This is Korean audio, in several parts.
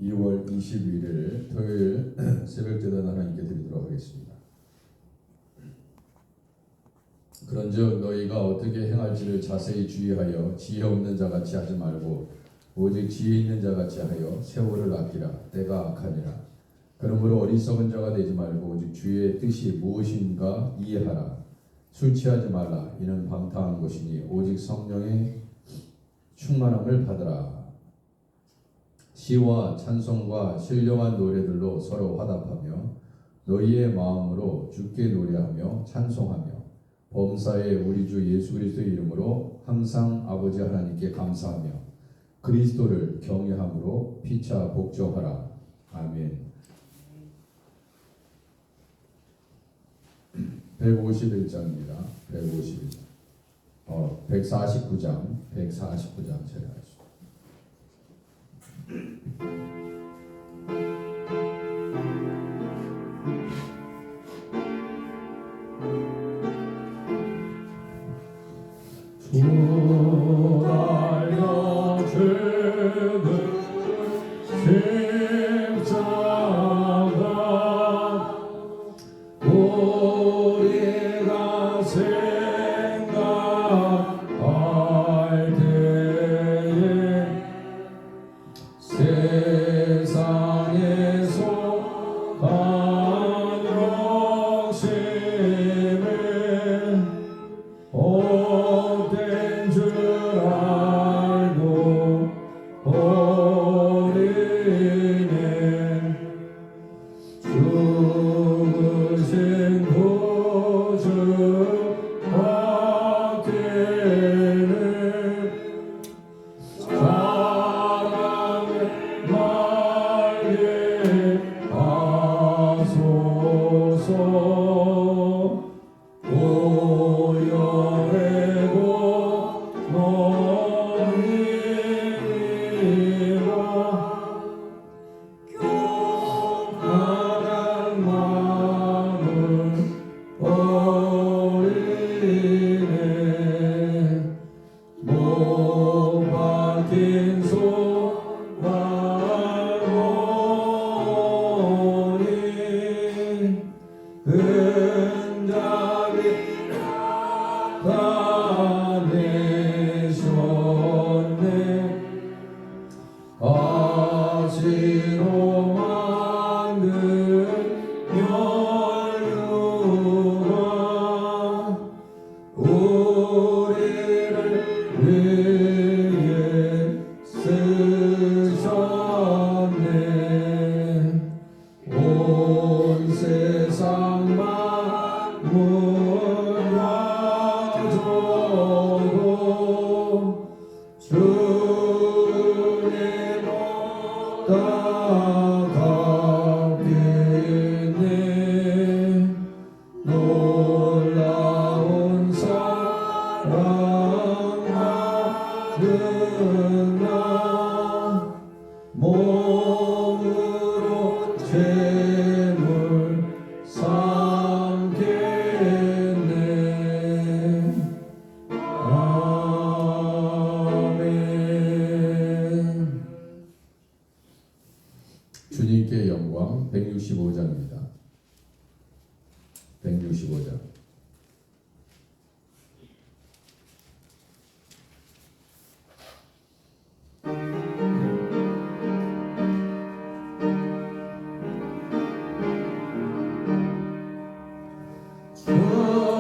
2월 21일 토요일 새벽제단 하나님께 드리도록 하겠습니다. 그런즉 너희가 어떻게 행할지를 자세히 주의하여 지혜 없는 자같이 하지 말고 오직 지혜 있는 자같이 하여 세월을 아끼라. 때가 악하니라. 그러므로 어리석은 자가 되지 말고 오직 주의 뜻이 무엇인가 이해하라. 술 취하지 말라. 이는 방탕한 것이니 오직 성령의 충만함을 받으라. 시와 찬송과 신령한 노래들로 서로 화답하며 너희의 마음으로 주께 노래하며 찬송하며 범사에 우리 주 예수 그리스도의 이름으로 항상 아버지 하나님께 감사하며 그리스도를 경외함으로 피차 복종하라. 아멘. 151장입니다. 149장 제가 하겠습니다. 주 달려주는 십자가 우리가 생각할 때에 세상에서 간역심을 헛된 줄 알고 우리는 죽으신 구주 밖에는 사랑을 말게 하소서. 오열해고 너희와 교만한 마음을 버리네. 못 박힌 손과 머리 근잡이 다 내셨네. 가시로 만든 연루가 우리를 위해 쓰셨네. 온 세상 만물 가져도 주님을 따갑겠네. 놀라운 사랑 받으나 몸으로 재물 삼겠네. 아멘. 주님께 영광. 165장입니다. 165장.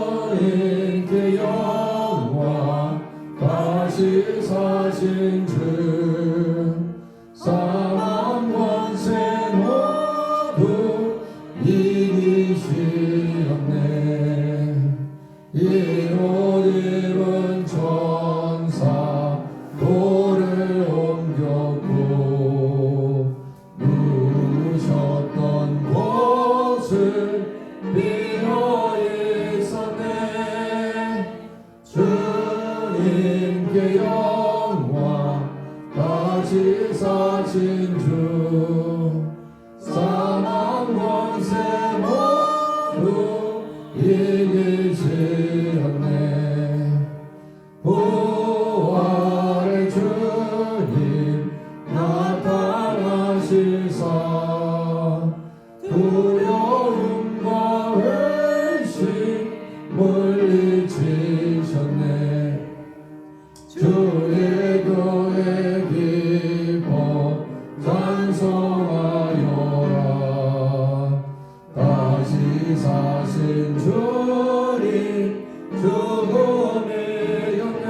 주님께 영광. 다시 사신 주 사망 권세 모두 이기시었네. 이곳 입은 천사 돌을 옮겼고 누우셨던 곳을 비어 있었네. 주님께 영광. 다시 사신 주 사망 권세 모두 이기시었네. 부활의 주님 나타나시 두려움과 회심 물리치셨네. 주의 교회 기뻐 찬송하여라. 다시 사신 주님 죽음의 연대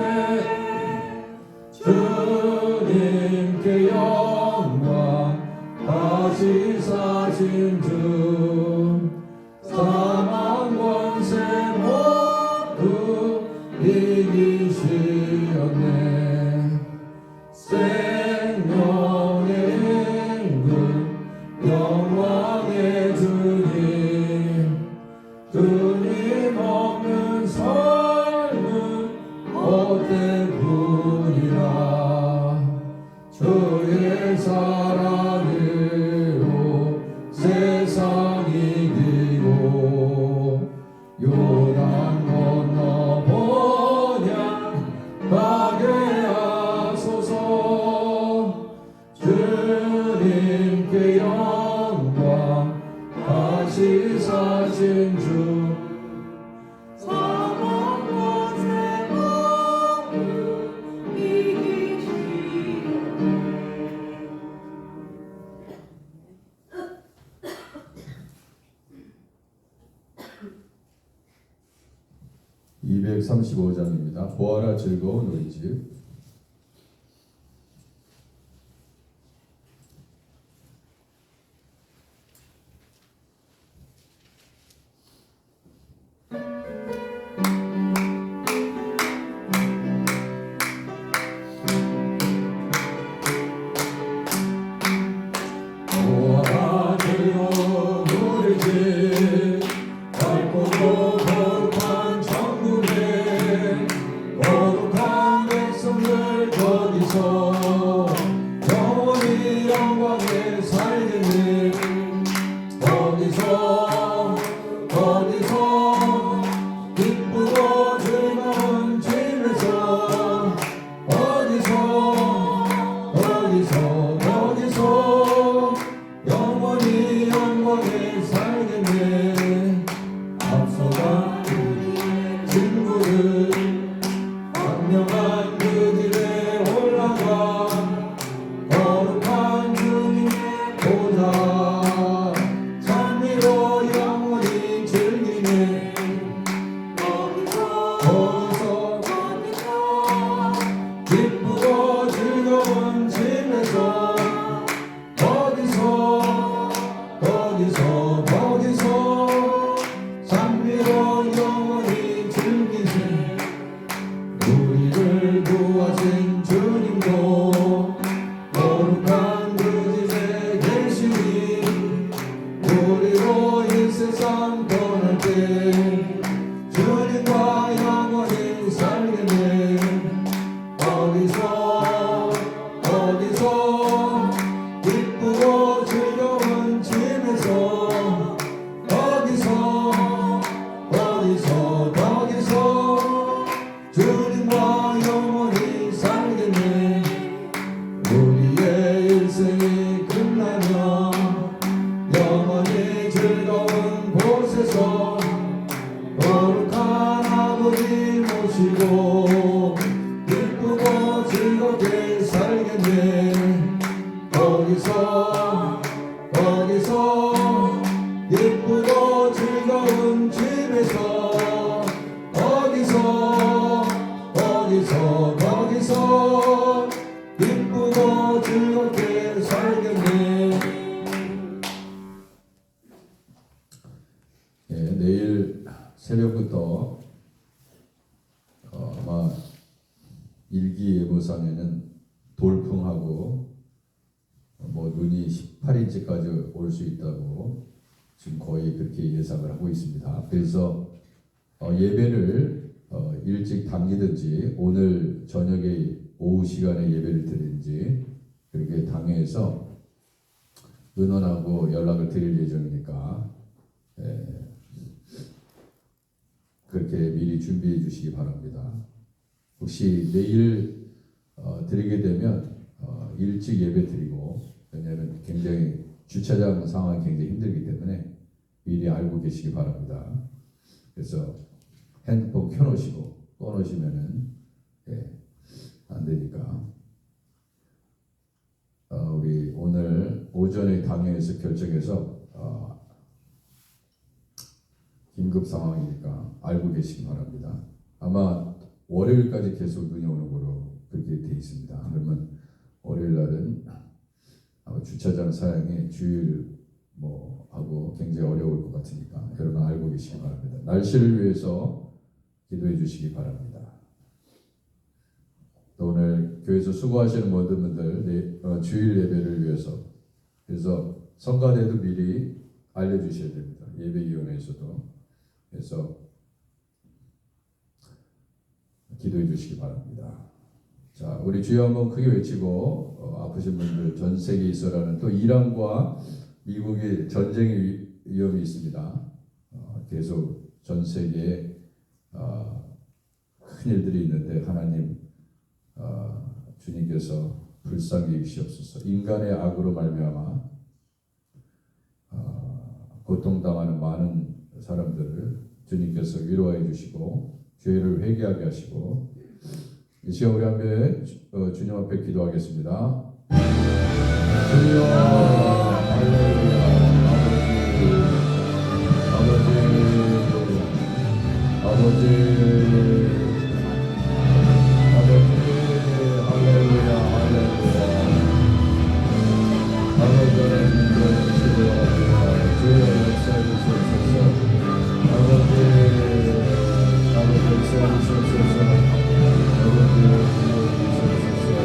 주님께 영광. 다시 사신 주 사망 권세 모두 이기시었네. 생명의 임금 영광의 주님 주님 없는 삶은 헛된 뿐이라. 주의 사랑으로 세상 이기고 요단 건너 번향 가게 하소서. 주님께 영광. 다시 사신 주 사망 권세 모두 이기시었네. 235장입니다. 보아라 즐거운 우리 집. 보아라 즐거운 우리 집. 밝고 거룩한 천국에 거룩한 백성들 거기서 영원히 영광에 살겠네. 거기서 기쁘고 즐거운 집에서 거기서 영원히 영광에 살겠네. 앞서간 친구들 광명한 그 집에 올라가 거룩한 주님의 보좌 찬미로 영원히 즐기네. 거기서 기쁘고 즐거운 집에서 거기서 찬미로 영원히 즐기세. 우리를 구하신 주님도 거룩한 그 집에 계시니 우리로 이 세상 떠날 때 주님과 영원히 살겠네. 거기서 기쁘고 즐거운 집에서 거기서 주님과 영원히 살겠네. 우리의 일생이 끝나면 영원히 즐거운 곳에서 거룩한 아버지 모시고 기쁘고 즐겁게 살겠네. 거기서 기쁘고 즐거운 집에서 거기서 기쁘고 즐겁게 살겠네. 내일 새벽부터 아마 일기예보상에는 돌풍하고 눈이 18인치까지 올 수 있다고 지금 거의 그렇게 예상을 하고 있습니다. 그래서 예배를 일찍 당기든지 오늘 저녁에 오후 시간에 예배를 드리든지 그렇게 당해서 의논하고 연락을 드릴 예정이니까 그렇게 미리 준비해 주시기 바랍니다. 혹시 내일 드리게 되면 일찍 예배 드리고, 왜냐하면 굉장히 주차장 상황이 굉장히 힘들기 때문에 미리 알고 계시기 바랍니다. 그래서 핸드폰 켜놓으시고 꺼놓으시면은 안 되니까 우리 오늘 오전에 당회에서 결정해서 긴급 상황이니까 알고 계시기 바랍니다. 아마 월요일까지 계속 눈이 오는 거로 그렇게 돼 있습니다. 그러면 월요일 날은 아마 주차장 사용이 주일 하고 굉장히 어려울 것 같으니까 여러분 알고 계시기 바랍니다. 날씨를 위해서 기도해 주시기 바랍니다. 또 오늘 교회에서 수고하시는 모든 분들 주일 예배를 위해서 그래서 성가대도 미리 알려주셔야 됩니다. 예배위원회에서도 그래서 기도해 주시기 바랍니다. 자, 우리 주여 한번 크게 외치고 아프신 분들 전 세계에 있어라는 또 이란과 미국의 전쟁의 위험이 있습니다. 계속 전 세계에 큰 일들이 있는데 하나님 주님께서 불쌍히 여기시옵소서. 인간의 악으로 말미암아 고통당하는 많은 사람들을 주님께서 위로해 주시고 죄를 회개하게 하시고 이 시간 우리 앞에 주님 앞에 기도하겠습니다. 주여 할렐루야 아버지 할렐루야 아버지 하나님 주여 역사해 주시옵소서. 아버지 역사해 주시옵소서.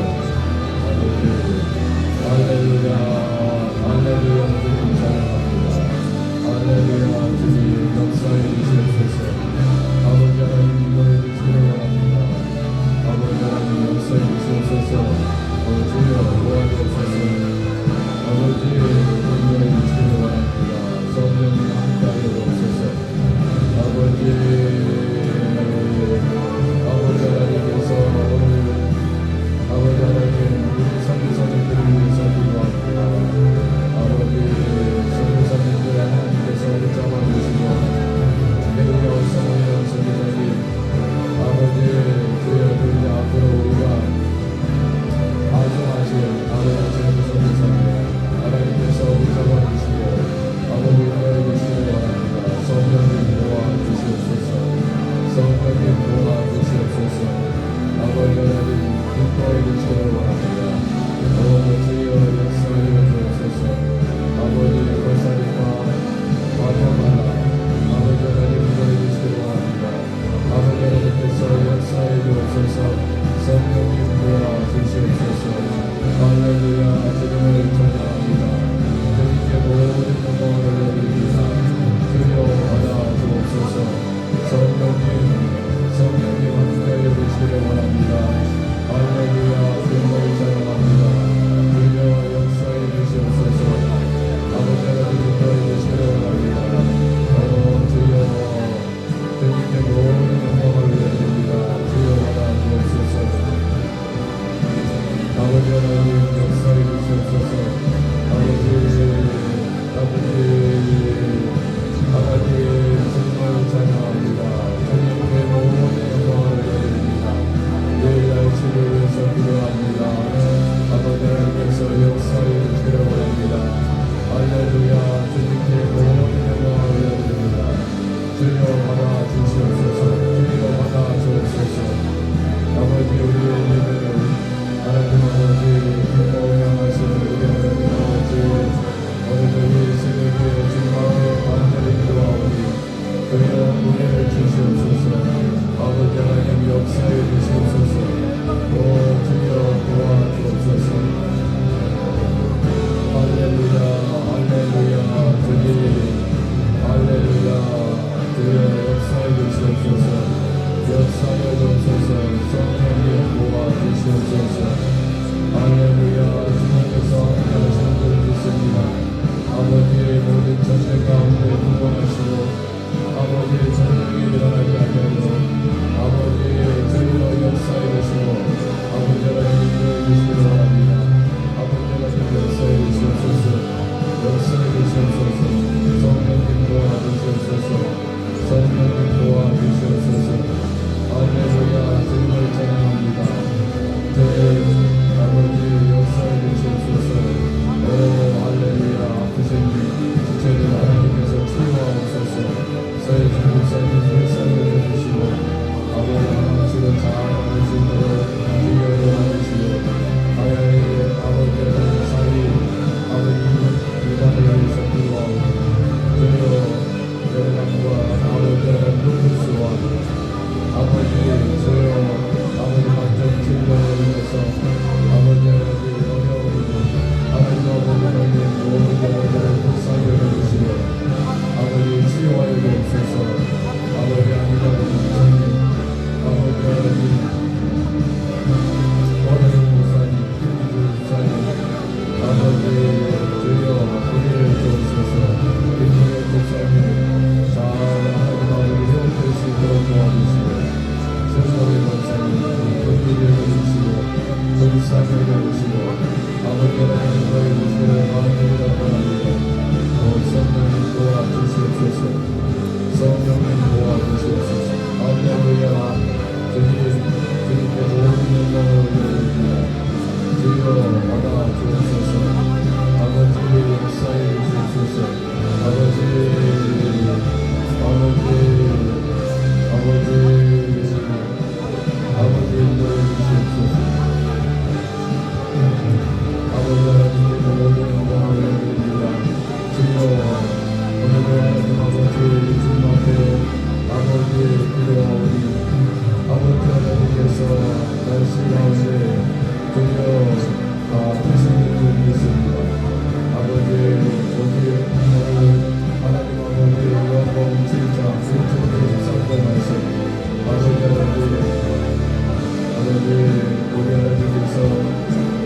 할렐루야 주님 사랑합니다. 할렐루야 주님 역사해 주시옵소서. 아버지 하나님 기도해 주시기 바랍니다. 아버지 하나님 역사해 주시옵소서. 주여 도와주옵소서. 아버지 기도해 주시기 바랍니다. 성령님 함께하여 주옵소서. 아버지 하나님께서 아버지 하나님 우리 선교사님들을 위해서 기도합니다. 아버지 선교사님들 하나님께서 붙잡아주시고 매우가 없사모여 선교사님 아버지 주여 그리고 앞으로 우리가 아종하실 아버지 선교사님 하나님께서 붙잡아주시고 아버지 도와주시기 바랍니다. 성령님 도와주시옵소서. 성령님 도와주시옵소서. 아버지 하나님 기뻐해 주시기 바랍니다. 주여 역사해 주옵소서. 아버지 권사님과 과정하라 아버지 하나님 기도해 주시기 바랍니다. 아버지 하나님께서 역사해 주옵소서. 성령님 도와주시옵소서. 할렐루야 주님을 찬양합니다. 주님께 모든 영광을 올려드립니다. 주여 받아주옵소서. 성령님 함께하여 주시기 바랍니다. 할렐루야 주님을 찬양합니다. 주여 역사해 주시옵소서. 아버지 하나님 인도해 주시기 바랍니다. 주여 주님께 모든 영광을 올려드립니다. 주여 받아주옵소서. 아버지 하나님 역사해 주시옵소서. 하나님 주님을 찬양합니다. 주님께 모든 영광을 올려드립니다. 내일 날씨를 위해서 기도합니다. 아버지 하나님께서 역사해 주시기 바랍니다. 할렐루야 주님께 모든 영광을 올려드립니다. 주여 받아주시옵소서. 주여 받아주옵소서. 아버지 우리의 예배를 하나님 아버지 기뻐 향하시는 우리 하나님 아버지 오늘도 새벽에 주님 앞에 간절히 기도하오니 주여 은혜를 주시옵소서. 아버지 하나님 역사해 주시옵소서. 주여 도와주옵소서. 할렐루야 주님 할렐루야 주여 역사해 주시옵소서. 역사해 주옵소서. 성령님 도와주시옵소서. 할렐루야 주님께서 함께하시는 줄 믿습니다. 아버지의 모든 전쟁 가운데 구원하시고 아버지의 전쟁이 일어나게 하시고 아버지의 주여 역사해 주시고 아버지 하나님 인도해 주시기 바랍니다. 아버지 하나님 역사해 주시옵소서. 주시옵소서. 성령님 도와주시옵소서. 할렐루야. 주님께 모든 영광을 올려드립니다. 주여 받아 주옵소서. 아버지 역사해 주옵소서. 아버지 인도해 주시옵소서. 아버지 하나님께 모든 영광을 올려드립니다. 주여 오늘도 하나님 아버지 주님 앞에 아버지 기도하오니 아버지 하나님께서 날씨 가운데 주여 다 하시는 분이 있습니다. 아버지 오직 오늘 하나님 아버지 요한복음 7장 1절부터 13절 말씀 아버지 우리 하나님께서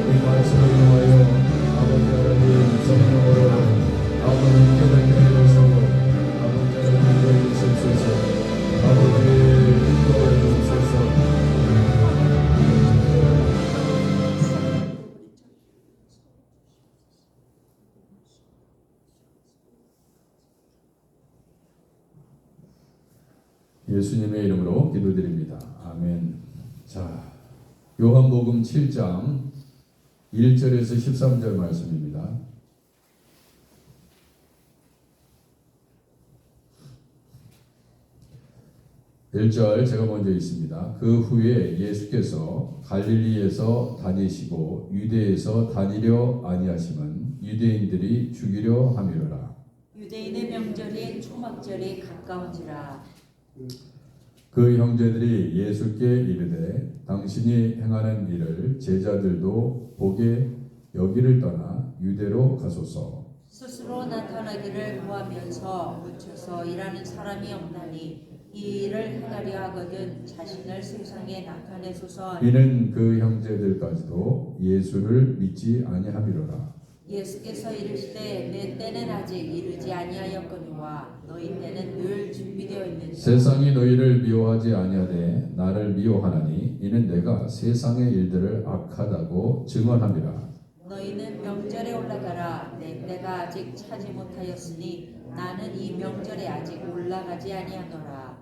이 말씀을 통하여 아버지 하나님 성령으로 아버지 깨닫게 하여서 아버지 하나님 인도해 주옵소서. 아버지 인도해 주옵소서. 예수님의 이름으로 기도드립니다. 아멘. 자, 요한복음 7장 1절에서 13절 말씀입니다. 1절 제가 먼저 읽습니다. 그 후에 예수께서 갈릴리에서 다니시고 유대에서 다니려 아니하심은 유대인들이 죽이려 함이로라. 유대인의 명절인 초막절이 가까운지라. 그 형제들이 예수께 이르되 당신이 행하는 일을 제자들도 보게 여기를 떠나 유대로 가소서. 스스로 나타나기를 구하면서 묻혀서 일하는 사람이 없나니 이 일을 행하려 하거든 자신을 세상에 나타내소서. 이는 그 형제들까지도 예수를 믿지 아니함이로라. 예수께서 이르시되 내 때는 아직 이르지 아니하였거니와 너희 때는 늘 준비되어 있느니라. 세상이 너희를 미워하지 아니하되 나를 미워하나니 이는 내가 세상의 일들을 악하다고 증언함이라. 너희는 명절에 올라가라. 내 때가 아직 차지 못하였으니 나는 이 명절에 아직 올라가지 아니하노라.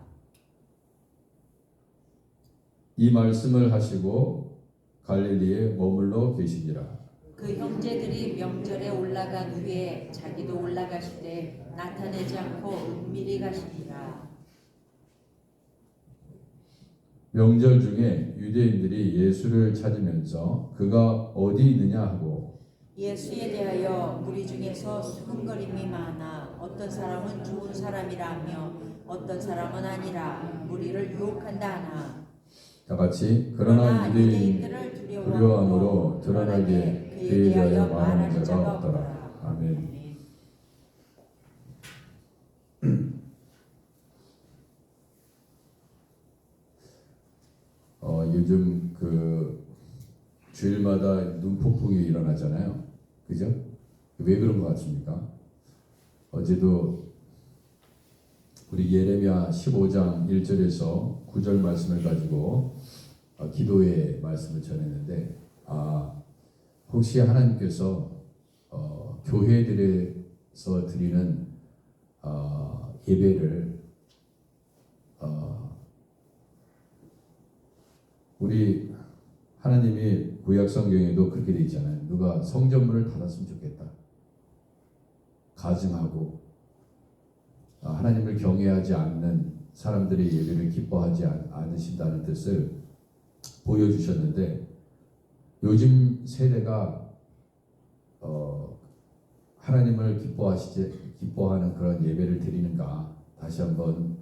이 말씀을 하시고 갈릴리에 머물러 계시니라. 그 형제들이 명절에 올라간 후에 자기도 올라가시되 나타내지 않고 은밀히 가시니라. 명절 중에 유대인들이 예수를 찾으면서 그가 어디 있느냐 하고 예수에 대하여 무리 중에서 수군거림이 많아 어떤 사람은 좋은 사람이라 하며 어떤 사람은 아니라 무리를 유혹한다 하나. 다 같이 그러나 유대인들을 두려워함으로 드러나게 그에 대하여 말하는 자가 없더라. 아멘. 요즘 그 주일마다 눈폭풍이 일어나잖아요. 그죠? 왜 그런 것 같습니까? 어제도 우리 예레미야 15장 1절에서 9절 말씀을 가지고 기도의 말씀을 전했는데 혹시 하나님께서 교회들에서 드리는 예배를 우리 하나님이 구약 성경에도 그렇게 돼 있잖아요. 누가 성전문을 닫았으면 좋겠다. 가증하고 하나님을 경외하지 않는 사람들의 예배를 기뻐하지 않으신다는 뜻을 보여주셨는데 요즘 세대가 하나님을 기뻐하는 그런 예배를 드리는가 다시 한번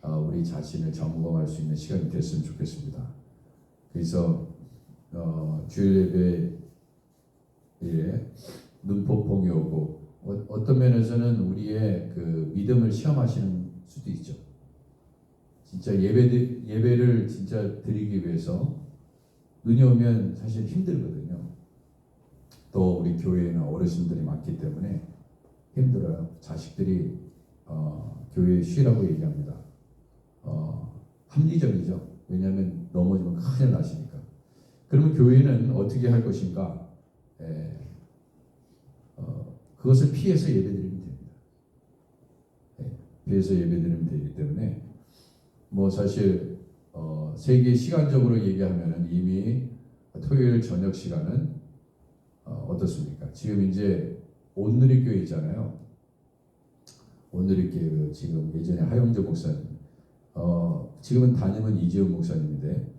우리 자신을 점검할 수 있는 시간이 됐으면 좋겠습니다. 그래서 주일 예배에 눈폭풍이 오고 어떤 면에서는 우리의 그 믿음을 시험하시는 수도 있죠. 진짜 예배를 진짜 드리기 위해서 눈이 오면 사실 힘들거든요. 또 우리 교회에는 어르신들이 많기 때문에 힘들어요. 자식들이 교회에 쉬라고 얘기합니다. 합리적이죠. 왜냐하면 넘어지면 큰일 나시니까. 그러면 교회는 어떻게 할 것인가? 그것을 피해서 예배드리면 됩니다. 비해서 예배드리면 되기 때문에 뭐 사실 세계 시간적으로 얘기하면 이미 토요일 저녁 시간은 어떻습니까? 지금 이제 온누리교회 있잖아요. 온누리교회 지금 예전에 하영재 목사님, 지금은 담임은 이재훈 목사님인데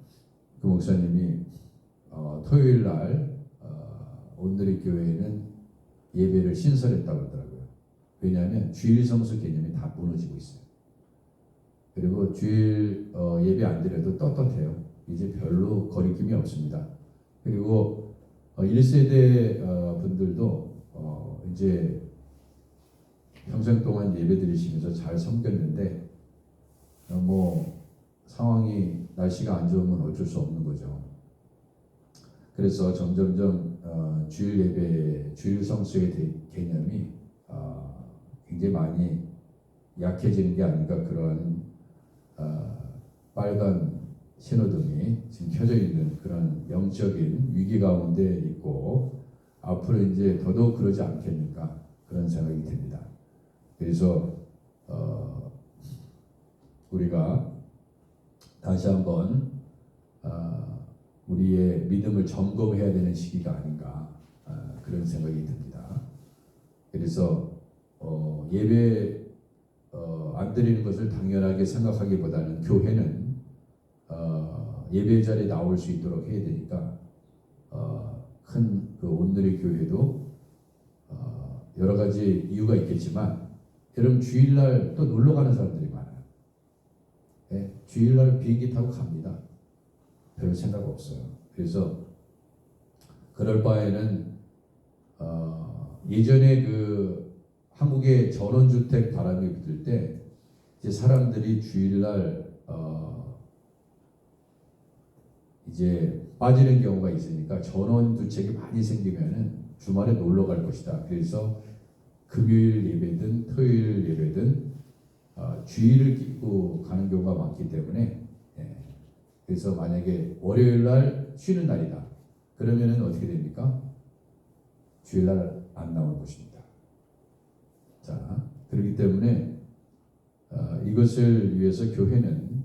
그 목사님이 토요일 날 온누리교회에는 예배를 신설했다고 하더라고요. 왜냐하면 주일 성수 개념이 다 무너지고 있어요. 그리고 주일 예배 안 드려도 떳떳해요. 이제 별로 거리낌이 없습니다. 그리고 1세대 분들도 이제 평생 동안 예배 드리시면서 잘 섬겼는데 뭐 상황이 날씨가 안 좋으면 어쩔 수 없는 거죠. 그래서 점점점 주일 예배, 주일 성수의 개념이 굉장히 많이 약해지는 게 아닌가 그런 빨간 신호등이 지금 켜져 있는 그런 영적인 위기 가운데 있고 앞으로 이제 더더욱 그러지 않겠는가 그런 생각이 듭니다. 그래서 우리가 다시 한번 우리의 믿음을 점검해야 되는 시기가 아닌가 그런 생각이 듭니다. 그래서 예배 안 드리는 것을 당연하게 생각하기보다는 교회는 예배 자리에 나올 수 있도록 해야 되니까 큰 그 온누리 교회도 여러 가지 이유가 있겠지만 여러분 주일날 또 놀러 가는 사람들이 많아요. 네, 주일날 비행기 타고 갑니다. 별 생각 없어요. 그래서 그럴 바에는 예전에 그 한국의 전원주택 바람이 불 때 이제 사람들이 주일날 이제 빠지는 경우가 있으니까 전원주택이 많이 생기면은 주말에 놀러 갈 것이다. 그래서 금요일 예배든 토요일 예배든 주일을 끼고 가는 경우가 많기 때문에 그래서 만약에 월요일날 쉬는 날이다. 그러면은 어떻게 됩니까? 주일날 안 나오는 것입니다. 자, 그렇기 때문에 이것을 위해서 교회는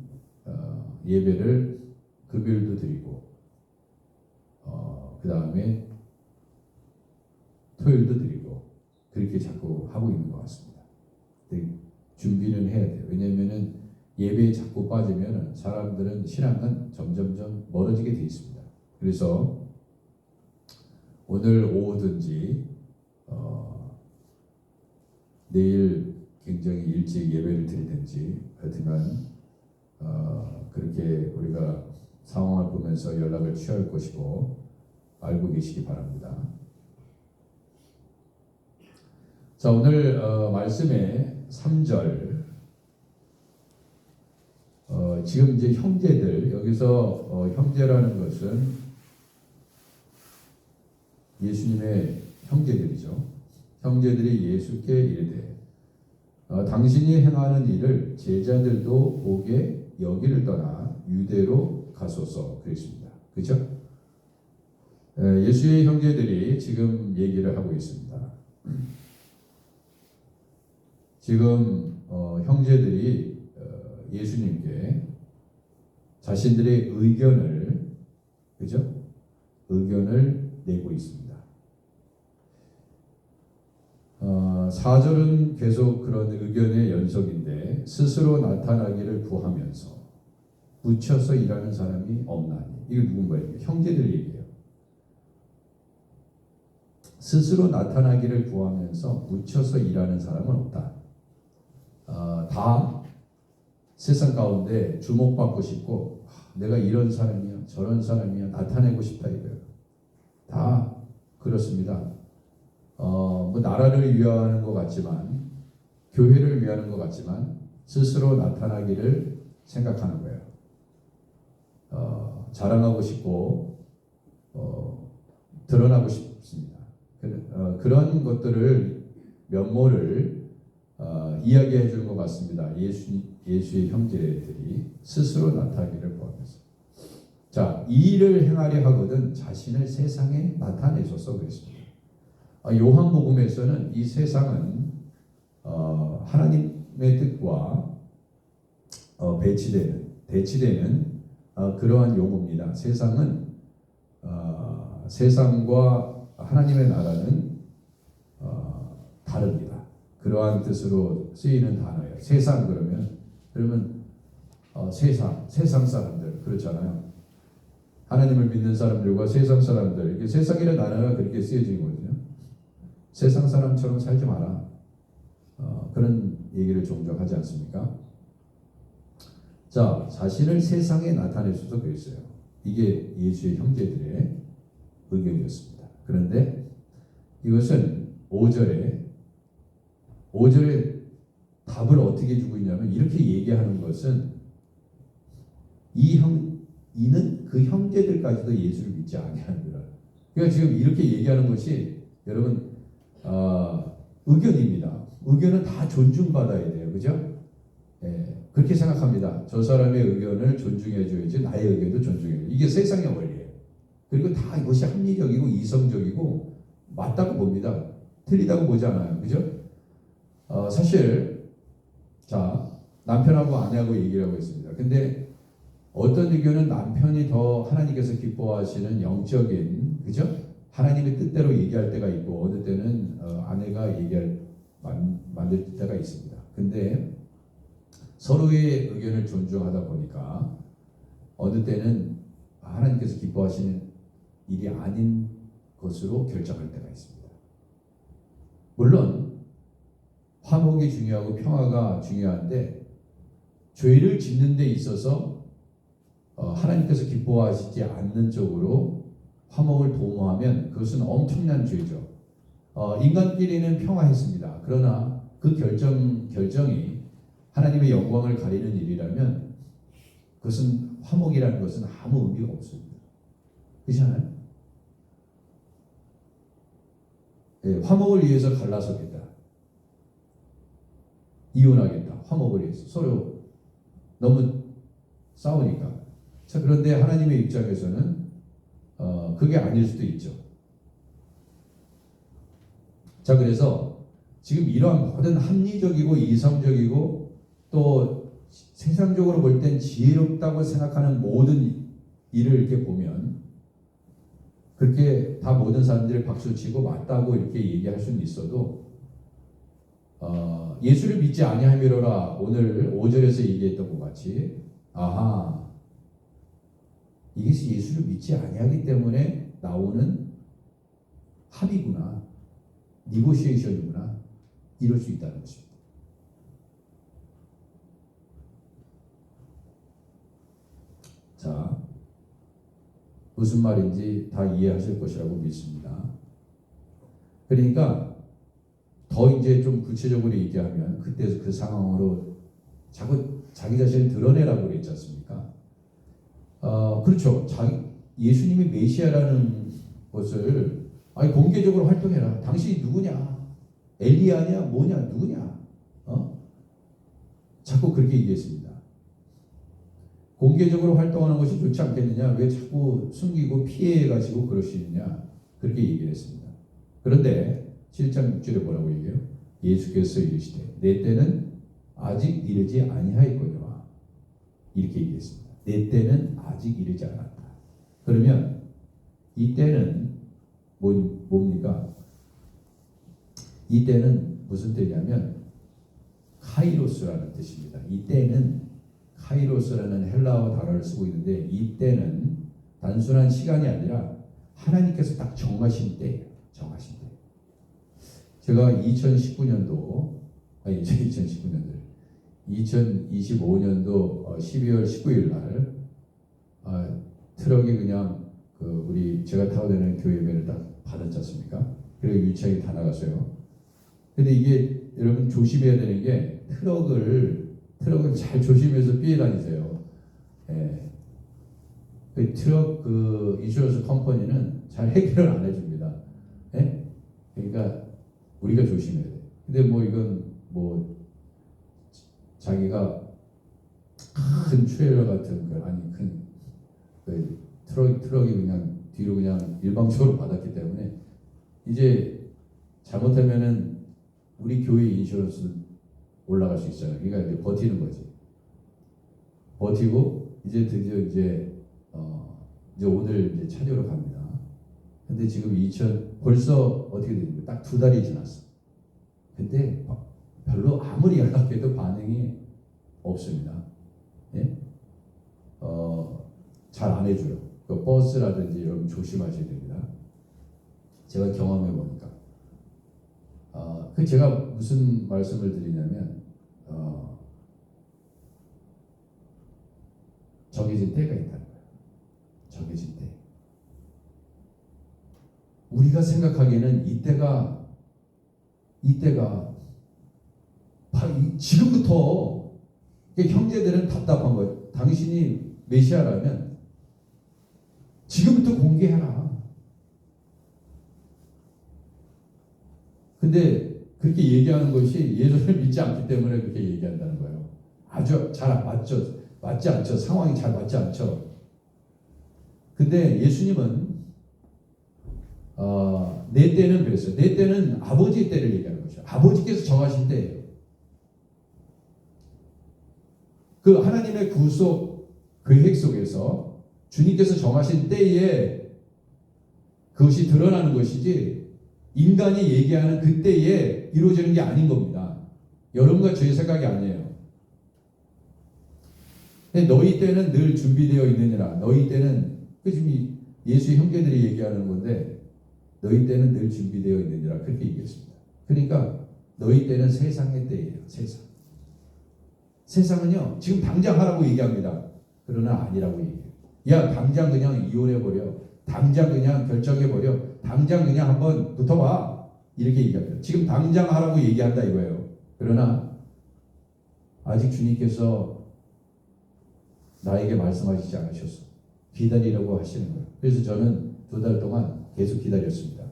예배를 금요일도 드리고 그 다음에 토요일도 드리고 그렇게 자꾸 하고 있는 것 같습니다. 준비는 해야 돼요. 왜냐하면은 예배에 자꾸 빠지면 사람들은 신앙은 점점점 멀어지게 돼 있습니다. 그래서 오늘 오후든지 내일 굉장히 일찍 예배를 드리든지 하여튼간 그렇게 우리가 상황을 보면서 연락을 취할 것이고 알고 계시기 바랍니다. 자, 오늘 말씀의 3절 지금 이제 형제들 여기서 형제라는 것은 예수님의 형제들이죠. 형제들이 예수께 이르되 당신이 행하는 일을 제자들도 보게 여기를 떠나 유대로 가소서 그랬습니다. 그렇죠? 예수의 형제들이 지금 얘기를 하고 있습니다. 지금 형제들이 예수님께 자신들의 의견을 그죠? 의견을 내고 있습니다. 4절은 계속 그런 의견의 연속인데 스스로 나타나기를 구하면서 묻혀서 일하는 사람이 없나니 이거 누군가예요? 형제들 얘기예요. 스스로 나타나기를 구하면서 묻혀서 일하는 사람은 없다. 다 세상 가운데 주목받고 싶고 내가 이런 사람이야 저런 사람이야 나타내고 싶다 이거예요. 다 그렇습니다. 뭐 나라를 위하는 것 같지만 교회를 위하는 것 같지만 스스로 나타나기를 생각하는 거예요. 자랑하고 싶고 드러나고 싶습니다. 그런 것들을 면모를 이야기해 주는 것 같습니다. 예수의 형제들이 스스로 나타나기를 구하면서 자, 이 일을 행하려 하거든 자신을 세상에 나타내소서 그랬습니다. 요한복음에서는 이 세상은 하나님 말씀의 뜻과 대치되는 그러한 용어입니다. 세상과 하나님의 나라는 다릅니다. 그러한 뜻으로 쓰이는 단어예요. 세상 그러면 세상 사람들 그렇잖아요. 하나님을 믿는 사람들과 세상 사람들 이렇게 세상이라는 단어가 그렇게 쓰여진 거거든요. 세상 사람처럼 살지 마라. 그런 얘기를 종종 하지 않습니까? 자, 자신을 세상에 나타낼 수도 그랬어요. 이게 예수의 형제들의 의견이었습니다. 그런데 이것은 5절에 답을 어떻게 주고 있냐면 이렇게 얘기하는 것은 이는 그 형제들까지도 예수를 믿지 아니하느라. 그러니까 지금 이렇게 얘기하는 것이 여러분 의견입니다. 의견은 다 존중받아야 돼요. 그죠? 예, 그렇게 생각합니다. 저 사람의 의견을 존중해줘야지 나의 의견도 존중해줘야지. 이게 세상의 원리예요. 그리고 다 이것이 합리적이고 이성적이고 맞다고 봅니다. 틀리다고 보지 않아요. 그죠? 사실 자 남편하고 아내하고 얘기를 하고 있습니다. 근데 어떤 의견은 남편이 더 하나님께서 기뻐하시는 영적인 그죠? 하나님의 뜻대로 얘기할 때가 있고 어느 때는 아내가 만들 때가 있습니다. 근데 서로의 의견을 존중하다 보니까 어느 때는 하나님께서 기뻐하시는 일이 아닌 것으로 결정할 때가 있습니다. 물론 화목이 중요하고 평화가 중요한데 죄를 짓는 데 있어서 하나님께서 기뻐하시지 않는 쪽으로 화목을 도모하면 그것은 엄청난 죄죠. 인간끼리는 평화했습니다. 그러나 그 결정이 하나님의 영광을 가리는 일이라면 그것은 화목이라는 것은 아무 의미가 없습니다. 그렇잖아요? 네, 화목을 위해서 갈라서겠다. 이혼하겠다. 화목을 위해서 서로 너무 싸우니까. 자, 그런데 하나님의 입장에서는 그게 아닐 수도 있죠. 자, 그래서 지금 이러한 모든 합리적이고 이성적이고 또 세상적으로 볼 땐 지혜롭다고 생각하는 모든 일을 이렇게 보면 그렇게 다 모든 사람들이 박수치고 맞다고 이렇게 얘기할 수는 있어도 예수를 믿지 아니하미로라 오늘 5절에서 얘기했던 것 같이 아하 이것이 예수를 믿지 아니하기 때문에 나오는 합의구나 니고시에이션이구나 이럴 수 있다는 것입니다. 자, 무슨 말인지 다 이해하실 것이라고 믿습니다. 그러니까 더 이제 좀 구체적으로 얘기하면 그때 그 상황으로 자꾸 자기 자신을 드러내라고 그랬지 않습니까? 그렇죠. 예수님이 메시아라는 것을 공개적으로 활동해라. 당신이 누구냐? 엘리야냐? 뭐냐? 누구냐? 자꾸 그렇게 얘기했습니다. 공개적으로 활동하는 것이 좋지 않겠느냐? 왜 자꾸 숨기고 피해가지고 그러시느냐? 그렇게 얘기를 했습니다. 그런데 7장 6절에 뭐라고 얘기해요? 예수께서 이르시되 내 때는 아직 이르지 아니하였거니와 이렇게 얘기했습니다. 내 때는 아직 이르지 않았다. 그러면 이 때는 뭡니까? 이 때는 무슨 때냐면 카이로스라는 뜻입니다. 이 때는 카이로스라는 헬라어 단어를 쓰고 있는데 이 때는 단순한 시간이 아니라 하나님께서 딱 정하신 때예요. 정하신 때. 제가 2025년도 2025년도 12월 19일 날 트럭이 그냥 제가 타고 다니는 교회 예배를 딱 받았지 않습니까? 그리고 유치하게 다 나갔어요. 근데 이게 여러분 조심해야 되는 게 트럭을 잘 조심해서 피해 다니세요. 예. 그 트럭 인슈런스 컴퍼니는 잘 해결을 안 해줍니다. 예? 그러니까 우리가 조심해야 돼. 근데 이건 자기가 큰 트레일러 같은 큰 트럭이 그냥 뒤로 그냥 일방적으로 받았기 때문에 이제 잘못하면은 우리 교회 인슈런스 올라갈 수 있어요. 그러니까 이제 버티는 거지. 버티고 이제 드디어 이제 오늘 이제 찾으러 갑니다. 근데 지금 벌써 어떻게 됩니까? 딱 2달이 지났어. 근데 별로 아무리 연락해도 반응이 없습니다. 예? 잘 안 해줘요. 그 버스라든지 여러분 조심하셔야 됩니다. 제가 경험해 보니까. 제가 무슨 말씀을 드리냐면, 정해진 때가 있다는 거예요. 정해진 때. 우리가 생각하기에는 이때가 바로 지금부터. 형제들은 답답한 거예요. 당신이 메시아라면 지금부터 공개해라. 근데 그렇게 얘기하는 것이 예수를 믿지 않기 때문에 그렇게 얘기한다는 거예요. 아주 잘 안 맞죠. 맞지 않죠. 상황이 잘 맞지 않죠. 근데 예수님은 내 때는 그랬어요. 내 때는 아버지의 때를 얘기하는 것이죠. 아버지께서 정하신 때예요. 그 하나님의 구속 계획 속에서 주님께서 정하신 때에 그것이 드러나는 것이지 인간이 얘기하는 그 때에 이루어지는 게 아닌 겁니다. 여러분과 저의 생각이 아니에요. 너희 때는 늘 준비되어 있느니라. 너희 때는 지금 예수의 형제들이 얘기하는 건데 너희 때는 늘 준비되어 있느니라 그렇게 얘기했습니다. 그러니까 너희 때는 세상의 때예요. 세상은요 지금 당장 하라고 얘기합니다. 그러나 아니라고 얘기해요. 야 당장 그냥 이혼해버려. 당장 그냥 결정해버려. 당장 그냥 한번 붙어봐. 이렇게 얘기합니다. 지금 당장 하라고 얘기한다 이거예요. 그러나 아직 주님께서 나에게 말씀하시지 않으셨어. 기다리라고 하시는 거예요. 그래서 저는 2달 동안 계속 기다렸습니다.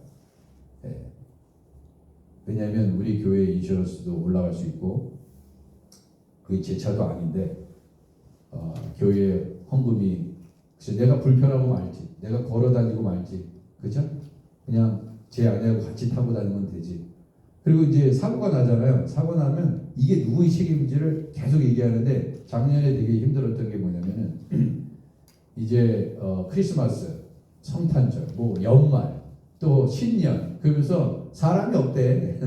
왜냐하면 우리 교회 인슈런스도 올라갈 수 있고 그게 제 차도 아닌데 교회 헌금이 내가 불편하고 말지 내가 걸어다니고 말지 그죠? 그냥 제 아내하고 같이 타고 다니면 되지. 그리고 이제 사고가 나잖아요. 사고 나면 이게 누구의 책임인지를 계속 얘기하는데 작년에 되게 힘들었던 게 뭐냐면은 이제 크리스마스, 성탄절, 뭐 연말, 또 신년 그러면서 사람이 없대.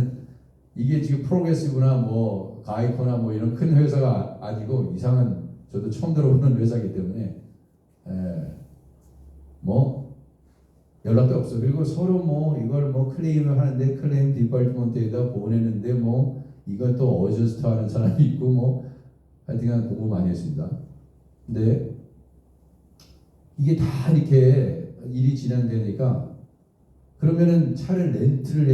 이게 지금 프로그레시브나 뭐 가이코나 뭐 이런 큰 회사가 아니고 이상한 저도 처음 들어보는 회사이기 때문에 뭐 연락도 없어. 그리고 서로 뭐 이걸 뭐 클레임을 하는데 클레임 디파트먼트에다 보내는데 뭐 이걸 또 어저스트 하는 사람이 있고 뭐 하여튼간 공부 많이 했습니다. 근데 이게 다 이렇게 일이 진행되니까 그러면은 차를 렌트를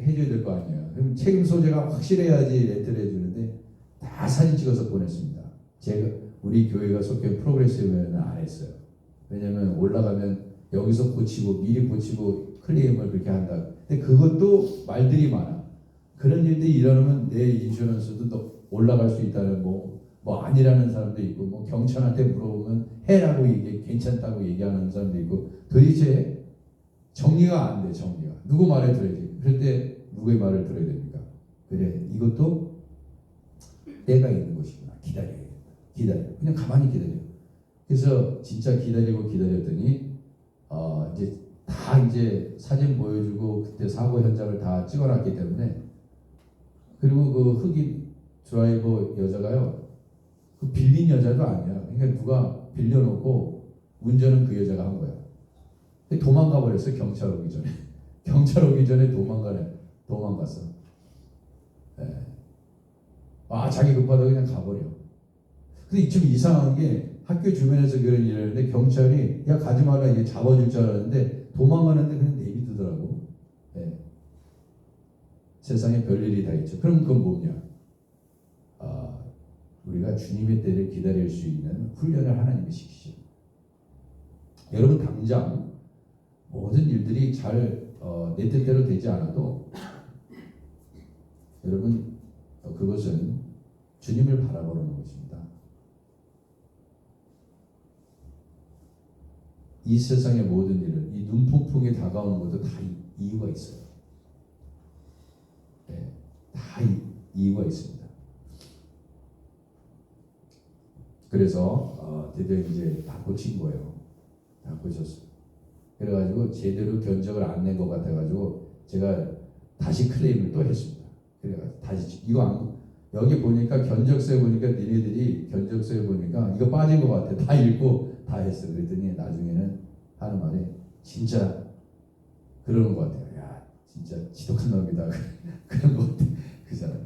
해줘야 될 거 아니에요. 그럼 책임 소재가 확실해야지 렌트를 해주는데 다 사진 찍어서 보냈습니다. 우리 교회가 속해 프로그레시브는 안 했어요. 왜냐면 올라가면 여기서 고치고 미리 고치고 클레임을 그렇게 한다. 근데 그것도 말들이 많아. 그런 일들이 일어나면 내 인슈런스도 또 올라갈 수 있다는 뭐 아니라는 사람도 있고 뭐 경찰한테 물어보면 해라고 괜찮다고 얘기하는 사람도 있고 도대체 정리가 안 돼. 정리가 누구 말을 들어야지. 그럴 때 누구의 말을 들어야 됩니까? 그래 이것도 때가 있는 것이구나. 기다려. 그냥 가만히 기다려. 그래서 진짜 기다렸더니 이제 사진 보여주고 그때 사고 현장을 다 찍어놨기 때문에 그리고 그 흑인 드라이버 여자가요 그 빌린 여자도 아니야. 그러니까 누가 빌려놓고 운전은 그 여자가 한 거야. 도망가 버렸어. 경찰 오기 전에 도망갔어. 자기 급하다고 그냥 가버려. 근데 좀 이상한 게 학교 주변에서 그런 일을 하는데 경찰이 야 가지 마라 이게 잡아줄 줄 알았는데 도망가는데 그냥 내비두더라고. 세상에 별일이 다 있죠. 그럼 그건 뭐냐? 우리가 주님의 때를 기다릴 수 있는 훈련을 하나님이 시키죠. 여러분 당장 모든 일들이 잘 내 뜻대로 되지 않아도 여러분 그것은 주님을 바라보는 것입니다. 이 세상의 모든 일은 이 눈폭풍이 다가오는 것도 다 이유가 있어요. 다 이유가 있습니다. 그래서 드디어 이제 다 고친 거예요. 다 고쳤어요. 그래가지고 제대로 견적을 안 낸 것 같아가지고 제가 다시 클레임을 또 했습니다. 그래가지고 다시 여기 보니까 견적서에 보니까 니네들이 견적서에 보니까 이거 빠진 것 같아. 다 읽고 다 했어. 그랬더니 나중에는 하는 말이 진짜 그러는 것 같아요. 야 진짜 지독한 놈이다. 그런 것 같아. 그 사람이.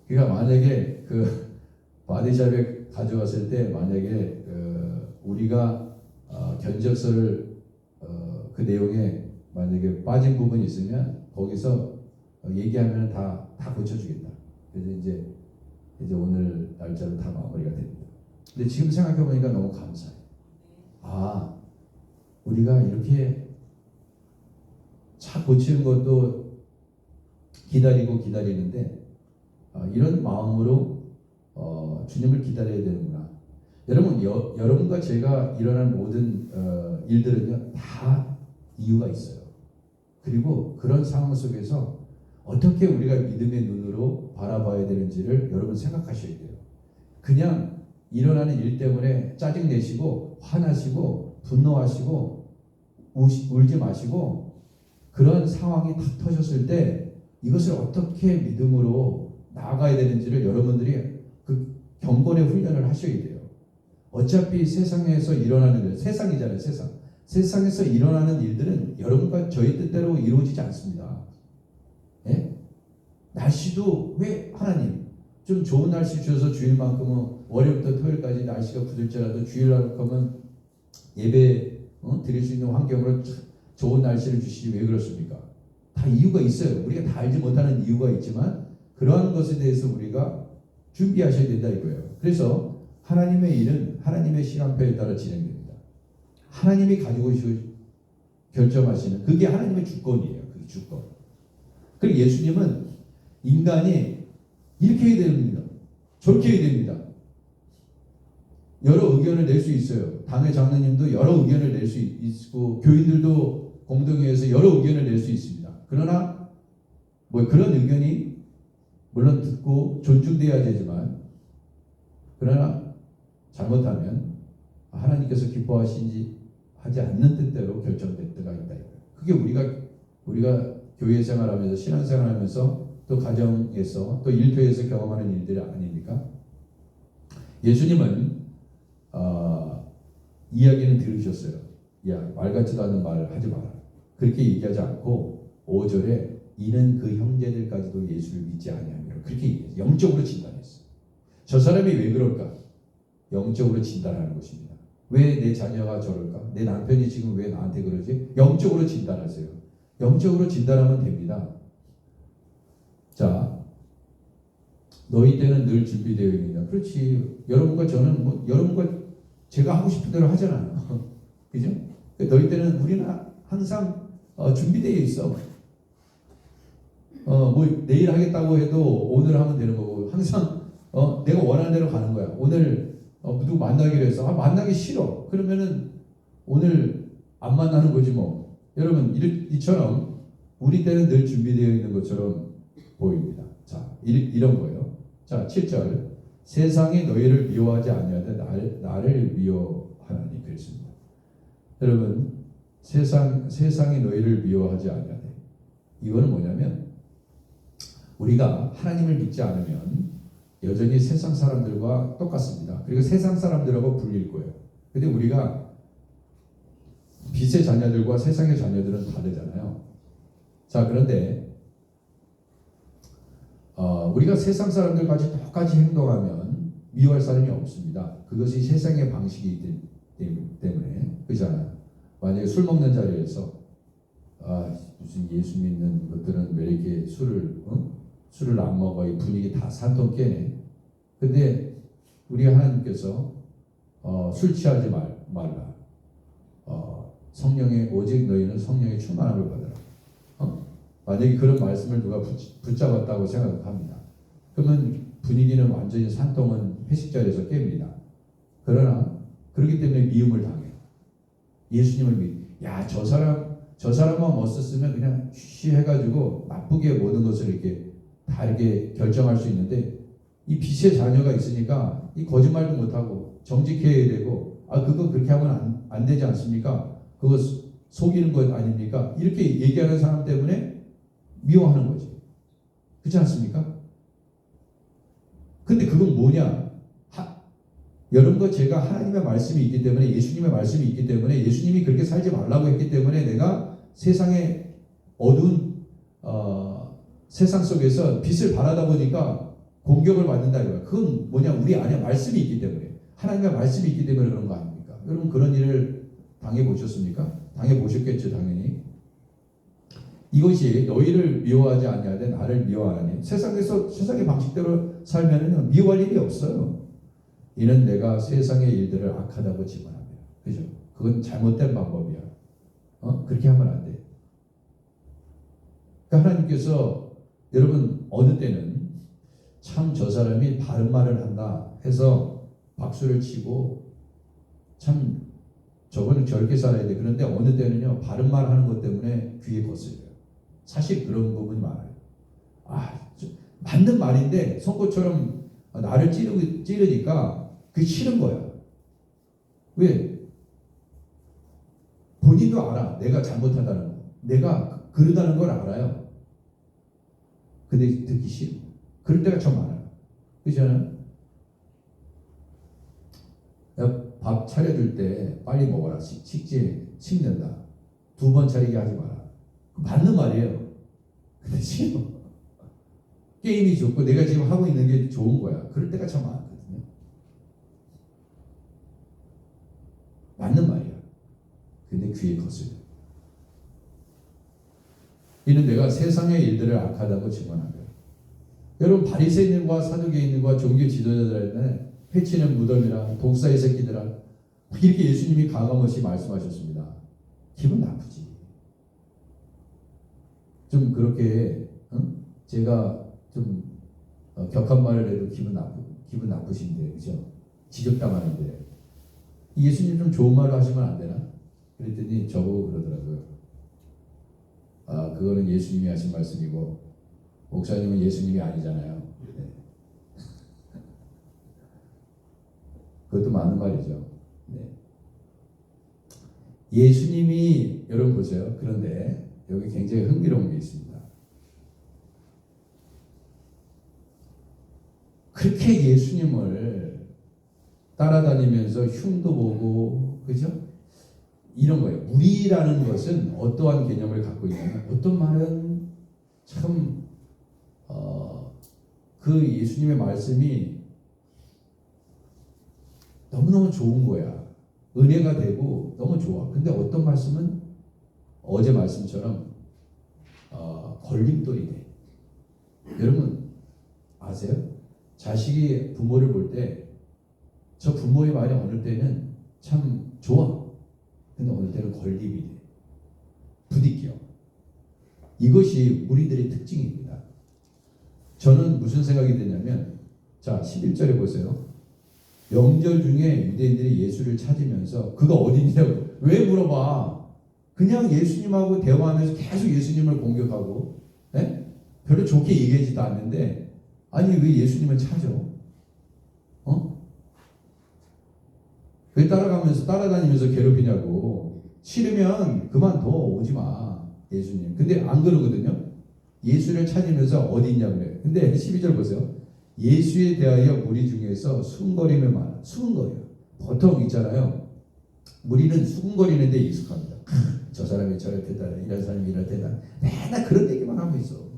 그러니까 만약에 그 바디샵에 가져갔을 때 만약에 우리가 견적서를 그 내용에 만약에 빠진 부분이 있으면 거기서 얘기하면 다 고쳐주겠다. 그래서 이제 오늘 날짜로 다 마무리가 됩니다. 근데 지금 생각해 보니까 너무 감사해요. 아 우리가 이렇게 차 고치는 것도 기다리는데 이런 마음으로 주님을 기다려야 되는구나. 여러분, 여러분과 제가 일어난 모든 일들은요 다 이유가 있어요. 그리고 그런 상황 속에서 어떻게 우리가 믿음의 눈으로 바라봐야 되는지를 여러분 생각하셔야 돼요. 그냥 일어나는 일 때문에 짜증 내시고 화나시고 분노하시고 울지 마시고 그런 상황이 탁 터졌을 때 이것을 어떻게 믿음으로 나아가야 되는지를 여러분들이 그 경건의 훈련을 하셔야 돼요. 어차피 세상에서 일어나는 일, 세상이잖아요. 세상에서 일어나는 일들은 여러분과 저희 뜻대로 이루어지지 않습니다. 예? 날씨도 왜 하나님 좀 좋은 날씨 주셔서 주일만큼은 월요일부터 토요일까지 날씨가 부들지라도 주일만큼은 예배 드릴 수 있는 환경으로 좋은 날씨를 주시지 왜 그렇습니까? 다 이유가 있어요. 우리가 다 알지 못하는 이유가 있지만 그러한 것에 대해서 우리가 준비하셔야 된다 이거예요. 그래서 하나님의 일은 하나님의 시간표에 따라 진행됩니다. 하나님이 가지고 결정하시는 그게 하나님의 주권이에요. 그게 주권. 그리고 예수님은 인간이 이렇게 해야 됩니다. 저렇게 해야 됩니다. 여러 의견을 낼 수 있어요. 당회 장로님도 여러 의견을 낼 수 있고 교인들도 공동회에서 여러 의견을 낼 수 있습니다. 그러나 뭐 그런 의견이 물론 듣고 존중돼야 되지만 그러나 잘못하면 하나님께서 기뻐하시지 하지 않는 뜻대로 결정될 때가 있다. 그게 우리가 교회 생활하면서 신앙생활하면서 또 가정에서 또 일터에서 경험하는 일들이 아닙니까? 예수님은 이야기는 들으셨어요. 야 말 같지도 않은 말을 하지 마라. 그렇게 얘기하지 않고 5절에 이는 그 형제들까지도 예수를 믿지 아니하며 그렇게 얘기했어요. 영적으로 진단했어요. 저 사람이 왜 그럴까? 영적으로 진단하는 것입니다. 왜 내 자녀가 저럴까? 내 남편이 지금 왜 나한테 그러지? 영적으로 진단하세요. 영적으로 진단하면 됩니다. 자, 너희 때는 늘 준비되어 있느냐? 그렇지. 여러분과 저는 여러분과 제가 하고 싶은 대로 하잖아요. 그죠? 너희 때는 우리는 항상 준비되어 있어. 뭐 내일 하겠다고 해도 오늘 하면 되는 거고 항상 내가 원하는 대로 가는 거야. 오늘 누구 만나기로 해서 만나기 싫어. 그러면은 오늘 안 만나는 거지 뭐. 여러분 이처럼 우리 때는 늘 준비되어 있는 것처럼 보입니다. 자, 이런 거예요. 자, 7절. 세상이 너희를 미워하지 아니하되 나를 미워하나니 그랬습니다. 여러분, 세상이 너희를 미워하지 아니하되 이거는 뭐냐면 우리가 하나님을 믿지 않으면 여전히 세상 사람들과 똑같습니다. 그리고 세상 사람들하고 불릴 거예요. 근데 우리가 빛의 자녀들과 세상의 자녀들은 다르잖아요. 자, 그런데 우리가 세상 사람들까지 똑같이 행동하면 미워할 사람이 없습니다. 그것이 세상의 방식이기 때문에. 그렇잖아요. 만약에 술 먹는 자리에서 무슨 예수 믿는 것들은 왜 이렇게 술을 안 먹어? 이 분위기 다 산통 깨네. 근데 우리 하나님께서 술 취하지 말라. 성령의 오직 너희는 성령의 충만함을 받으라. 만약에 그런 말씀을 누가 붙잡았다고 생각합니다. 그러면 분위기는 완전히 산통은 회식 자리에서 깹니다. 그러나 그렇기 때문에 미움을 당해요. 예수님을 저 사람만 멋졌으면 그냥 쉬쉬해가지고 나쁘게 모든 것을 이렇게 다 이렇게 결정할 수 있는데 이 빛의 자녀가 있으니까 이 거짓말도 못하고 정직해야 되고 그거 그렇게 하면 안 되지 않습니까? 그거 속이는 것 아닙니까? 이렇게 얘기하는 사람 때문에 미워하는 거지. 그렇지 않습니까? 근데 그건 뭐냐? 여러분과 제가 하나님의 말씀이 있기 때문에, 예수님의 말씀이 있기 때문에, 예수님이 그렇게 살지 말라고 했기 때문에 내가 세상의 어두운 세상 속에서 빛을 발하다 보니까 공격을 받는다 이거야. 그건 뭐냐? 우리 안에 말씀이 있기 때문에, 하나님의 말씀이 있기 때문에 그런 거 아닙니까? 여러분 그런 일을 당해보셨습니까? 당해보셨겠죠, 당연히. 이것이 너희를 미워하지 아니하되 나를 미워하니, 세상에서 세상의 방식대로 살면은 미워할 일이 없어요. 이는 내가 세상의 일들을 악하다고 지문하며. 그죠? 그건 잘못된 방법이야. 그렇게 하면 안 돼. 그러니까 하나님께서 여러분 어느 때는 참 저 사람이 바른 말을 한다 해서 박수를 치고 참 저거는 저렇게 살아야 돼. 그런데 어느 때는요 바른 말 하는 것 때문에 귀에 거슬려요. 사실 그런 부분이 많아요. 맞는 말인데 송곳처럼 나를 찌르니까 그게 싫은 거야. 왜? 본인도 알아. 내가 잘못하다는 거. 내가 그러다는 걸 알아요. 근데 듣기 싫어. 그럴 때가 참 많아요. 그렇잖아요? 밥 차려줄 때 빨리 먹어라. 식는다. 2번 차리게 하지 마라. 맞는 말이에요. 근데 싫어. 게임이 좋고 내가 지금 하고 있는 게 좋은 거야. 그럴 때가 참 많거든요. 맞는 말이야. 근데 귀에 거슬려. 이는 내가 세상의 일들을 악하다고 증언하며. 여러분 바리새인과 사두개인과 종교 지도자들한테 해치는 무덤이라 독사의 새끼들아, 이렇게 예수님이 가감없이 말씀하셨습니다. 기분 나쁘지. 좀 그렇게 제가 좀 격한 말을 해도 기분 나쁘신데, 그죠? 지적당하는데 예수님 좀 좋은 말로 하시면 안 되나? 그랬더니 저보고 그러더라고요. 그거는 예수님이 하신 말씀이고 목사님은 예수님이 아니잖아요. 네. 그것도 맞는 말이죠. 네. 예수님이 여러분 보세요. 그런데 여기 굉장히 흥미로운 게 있습니다. 그렇게 예수님을 따라다니면서 흉도 보고, 그죠? 이런 거예요. 무리라는 것은 어떠한 개념을 갖고 있냐면, 어떤 말은 참 그 예수님의 말씀이 너무너무 좋은 거야. 은혜가 되고 너무 좋아. 근데 어떤 말씀은 어제 말씀처럼 걸림돌이 돼. 여러분 아세요? 자식이 부모를 볼 때 저 부모의 말이 어느 때는 참 좋아. 근데 어느 때는 걸림이 돼. 부딪혀. 이것이 우리들의 특징입니다. 저는 무슨 생각이 드냐면, 자 11절에 보세요. 명절 중에 유대인들이 예수를 찾으면서 그가 어디냐고 왜 물어봐. 그냥 예수님하고 대화하면서 계속 예수님을 공격하고, 별로 좋게 얘기하지도 않는데 아니 왜 예수님을 찾아? 왜 따라다니면서 괴롭히냐고. 싫으면 그만둬. 오지마 예수님. 근데 안 그러거든요. 예수를 찾으면서 어디 있냐고 그래요. 근데 12절 보세요. 예수에 대하여 무리 중에서 수군거림을 많아. 수군거려. 보통 있잖아요. 무리는 수군거리는 데 익숙합니다. 저 사람이 저럴 테다. 이런 사람이 이럴 테다. 맨날 그런 얘기만 하고 있어.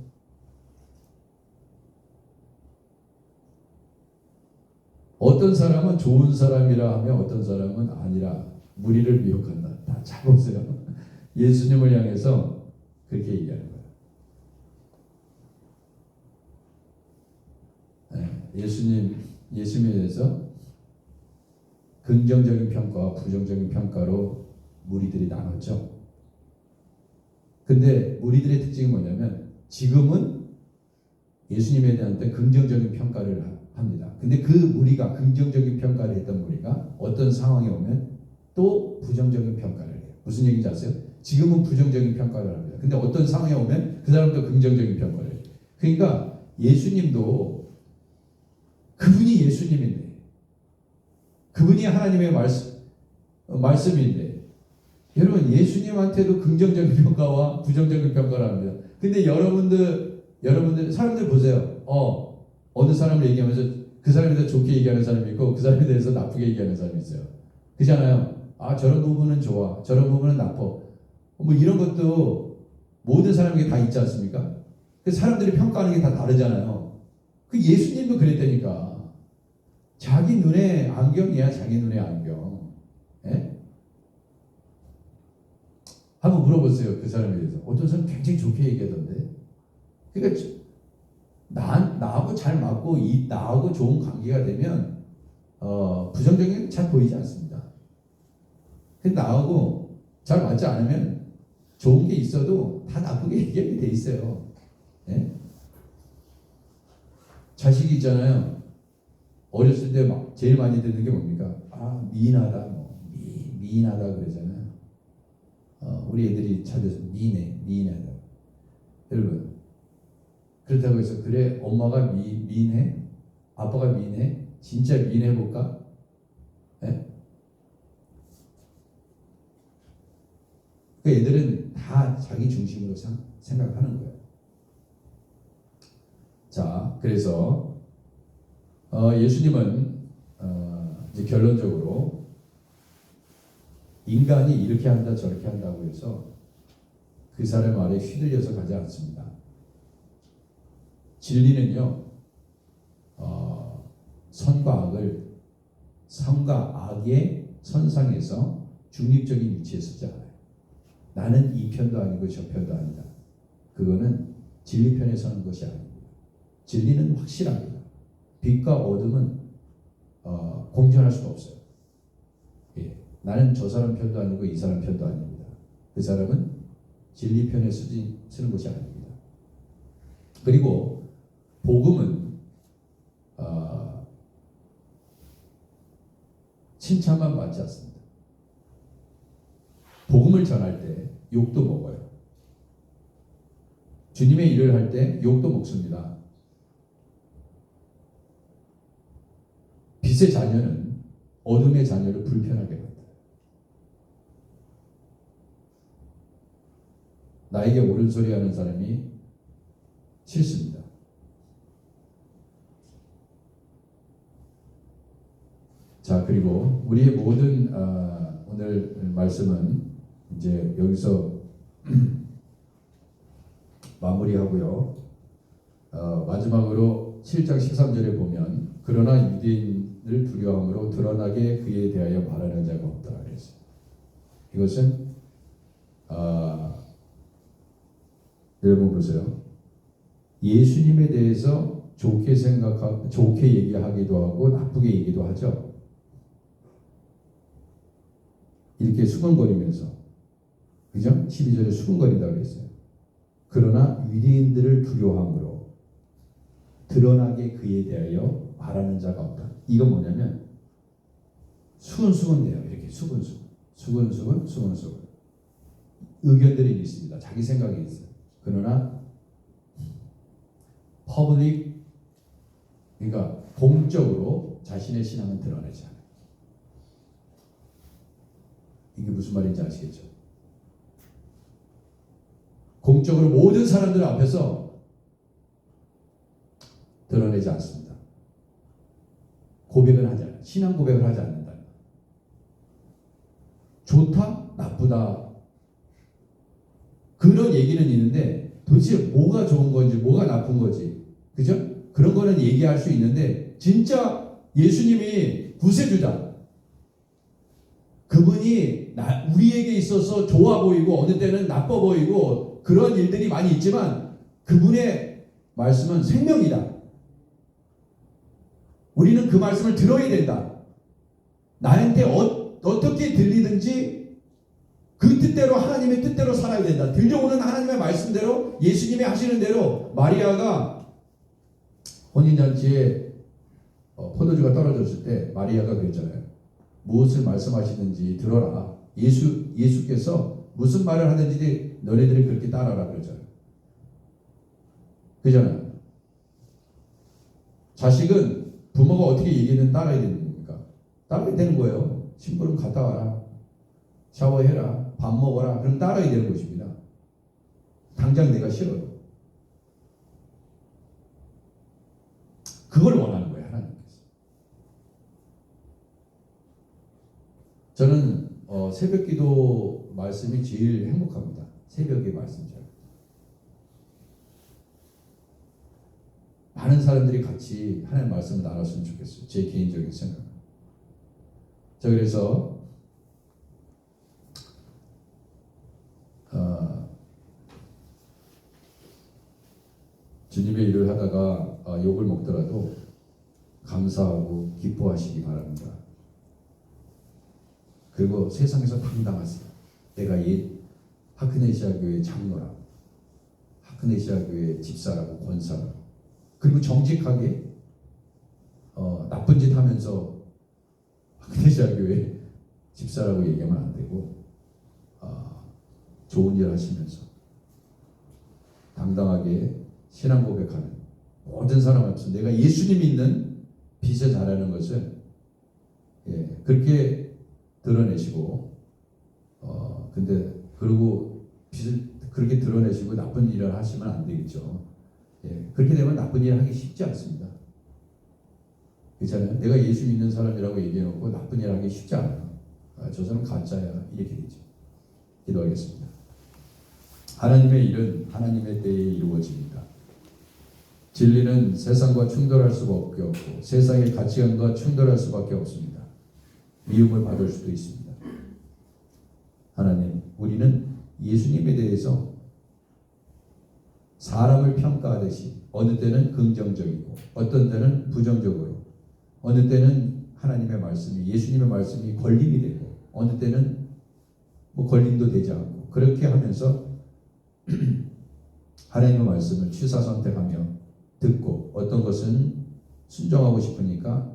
어떤 사람은 좋은 사람이라 하며 어떤 사람은 아니라 무리를 미혹한다. 다 잘 보세요. 예수님을 향해서 그렇게 얘기하는 거예요. 예수님에 대해서 긍정적인 평가와 부정적인 평가로 무리들이 나눴죠. 근데 무리들의 특징이 뭐냐면 지금은 예수님에 대한 긍정적인 평가를 합니다. 근데 그 무리가 긍정적인 평가를 했던 무리가 어떤 상황에 오면 또 부정적인 평가를 해요. 무슨 얘기인지 아세요? 지금은 부정적인 평가를 합니다. 근데 어떤 상황에 오면 그 사람도 긍정적인 평가를 해요. 그러니까 예수님도 그분이 예수님인데 그분이 하나님의 말씀인데 여러분 예수님한테도 긍정적인 평가와 부정적인 평가를 합니다. 근데 여러분들 사람들 보세요. 어느 사람을 얘기하면서 그 사람에 대해서 좋게 얘기하는 사람이 있고 그 사람에 대해서 나쁘게 얘기하는 사람이 있어요. 그잖아요. 저런 부분은 좋아, 저런 부분은 나빠. 뭐 이런 것도 모든 사람에게 다 있지 않습니까? 그 사람들이 평가하는 게 다 다르잖아요. 그 예수님도 그랬다니까. 자기 눈에 안경이야, 자기 눈에 안경. 예? 한번 물어보세요, 그 사람에 대해서. 어떤 사람 굉장히 좋게 얘기하던데. 그러니까 나하고 잘 맞고 나하고 좋은 관계가 되면 부정적인 게 잘 보이지 않습니다. 근데 나하고 잘 맞지 않으면 좋은 게 있어도 다 나쁘게 얘기하게 돼 있어요. 예? 자식이 있잖아요. 어렸을 때 제일 많이 듣는 게 뭡니까? 미인하다, 미인하다 그러잖아요. 우리 애들이 찾아서 미인하다. 여러분, 그렇다고 해서 그래 엄마가 미인해? 아빠가 미인해? 진짜 미인해 볼까? 예? 그 애들은 다 자기 중심으로 생각하는 거예요. 자, 그래서 예수님은 이제 결론적으로 인간이 이렇게 한다 저렇게 한다고 해서 그 사람 말에 휘둘려서 가지 않습니다. 진리는요, 선과 악의 선상에서 중립적인 위치에 서지 않아요. 나는 이 편도 아니고 저 편도 아니다. 그거는 진리 편에 서는 것이 아닙니다. 진리는 확실합니다. 빛과 어둠은 공존할 수가 없어요. 예. 나는 저 사람 편도 아니고 이 사람 편도 아닙니다. 그 사람은 진리 편에 서는 것이 아닙니다. 그리고 복음은 칭찬만 받지 않습니다. 복음을 전할 때 욕도 먹어요. 주님의 일을 할 때 욕도 먹습니다. 빛의 자녀는 어둠의 자녀를 불편하게 만들어요. 나에게 옳은 소리 하는 사람이 싫습니다. 자, 그리고 우리의 모든 오늘 말씀은 이제 여기서 마무리하고요. 마지막으로 7장 13절에 보면 그러나 유대인을 두려움으로 드러나게 그에 대하여 말하는 자가 없다 그랬어요. 이것은 여러분 보세요. 예수님에 대해서 좋게 얘기하기도 하고 나쁘게 얘기도 하죠. 이렇게 수근거리면서, 그죠? 12절에 수근거린다고 그랬어요. 그러나 유대인들을 두려워함으로 드러나게 그에 대하여 말하는 자가 없다. 이건 뭐냐면 수근수근돼요. 이렇게 수근수근 의견들이 있습니다. 자기 생각이 있어요. 그러나 퍼블릭, 그러니까 공적으로 자신의 신앙은 드러내지 않아요. 이게 무슨 말인지 아시겠죠? 공적으로 모든 사람들 앞에서 드러내지 않습니다. 고백을 하지 않아요. 신앙 고백을 하지 않는다. 좋다? 나쁘다? 그런 얘기는 있는데 도대체 뭐가 좋은 건지 뭐가 나쁜 거지, 그죠? 그런 거는 얘기할 수 있는데 진짜 예수님이 구세주다. 그분이 우리에게 있어서 좋아 보이고 어느 때는 나빠 보이고 그런 일들이 많이 있지만 그분의 말씀은 생명이다. 우리는 그 말씀을 들어야 된다. 나한테 어떻게 들리든지 그 뜻대로, 하나님의 뜻대로 살아야 된다. 들려오는 하나님의 말씀대로, 예수님이 하시는 대로. 마리아가 혼인잔치에 포도주가 떨어졌을 때 마리아가 그랬잖아요. 무엇을 말씀하시는지 들어라. 예수께서 무슨 말을 하든지 너네들이 그렇게 따라라 그러잖아요. 그잖아요. 자식은 부모가 어떻게 얘기하든 따라야 되는 겁니까? 따르게 되는 거예요. 심부름 갔다 와라, 샤워해라, 밥 먹어라. 그럼 따라야 되는 것입니다. 당장 내가 싫어요. 그걸 원하는 거예요, 하나님께서. 저는 새벽기도 말씀이 제일 행복합니다. 새벽의 말씀 잘. 많은 사람들이 같이 하나님 말씀을 나눴으면 좋겠어요. 제 개인적인 생각. 자, 그래서 주님의 일을 하다가 욕을 먹더라도 감사하고 기뻐하시기 바랍니다. 그리고 세상에서 당당하세요. 내가 옛 하크네시아 교회 장로라, 하크네시아 교회 집사라고 권사라. 그리고 정직하게 나쁜 짓 하면서 하크네시아 교회 집사라고 얘기하면 안 되고 좋은 일 하시면서 당당하게 신앙 고백하는 모든 사람 앞에서 내가 예수님 믿는 빛에 자라는 것을 그렇게 드러내시고 근데 그리고 빛을 그렇게 드러내시고 나쁜 일을 하시면 안 되겠죠. 그렇게 되면 나쁜 일을 하기 쉽지 않습니다. 그렇잖아요. 내가 예수 믿는 사람이라고 얘기해놓고 나쁜 일 하기 쉽지 않아요. 저 사람 가짜야 이렇게 되죠. 기도하겠습니다. 하나님의 일은 하나님의 때에 이루어집니다. 진리는 세상과 충돌할 수밖에 없고 세상의 가치관과 충돌할 수밖에 없습니다. 미움을 받을 수도 있습니다. 하나님, 우리는 예수님에 대해서 사람을 평가하듯이 어느 때는 긍정적이고 어떤 때는 부정적으로, 어느 때는 하나님의 말씀이, 예수님의 말씀이 걸림이 되고 어느 때는 뭐 걸림도 되지 않고, 그렇게 하면서 하나님의 말씀을 취사 선택하며 듣고, 어떤 것은 순종하고 싶으니까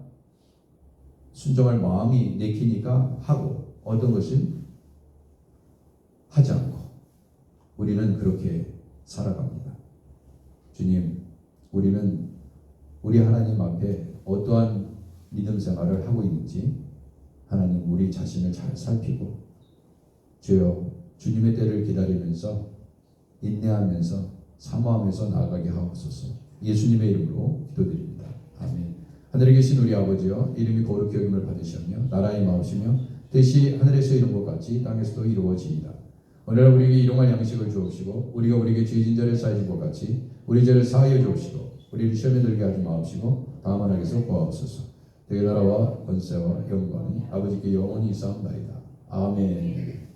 순종할 마음이 내키니까 하고, 어떤 것은 하지 않고, 우리는 그렇게 살아갑니다. 주님, 우리는 우리 하나님 앞에 어떠한 믿음 생활을 하고 있는지 하나님 우리 자신을 잘 살피고, 주여 주님의 때를 기다리면서 인내하면서 사모하면서 나아가게 하옵소서. 예수님의 이름으로 기도드립니다. 아멘. 하늘에 계신 우리 아버지여, 이름이 거룩히 여김을 받으시며 나라의 마옵시며 뜻이 하늘에서 이룬 것 같이 땅에서도 이루어지이다. 오늘 우리에게 일용할 양식을 주옵시고, 우리가 우리에게 죄진 자를 사해준 것 같이 우리 죄를 사하여 주옵시고, 우리를 시험에 들게 하지 마옵시고 다만 악에서 구하옵소서. 되게 나라와 권세와 영광이 아버지께 영원히 있사옵나이다. 아멘.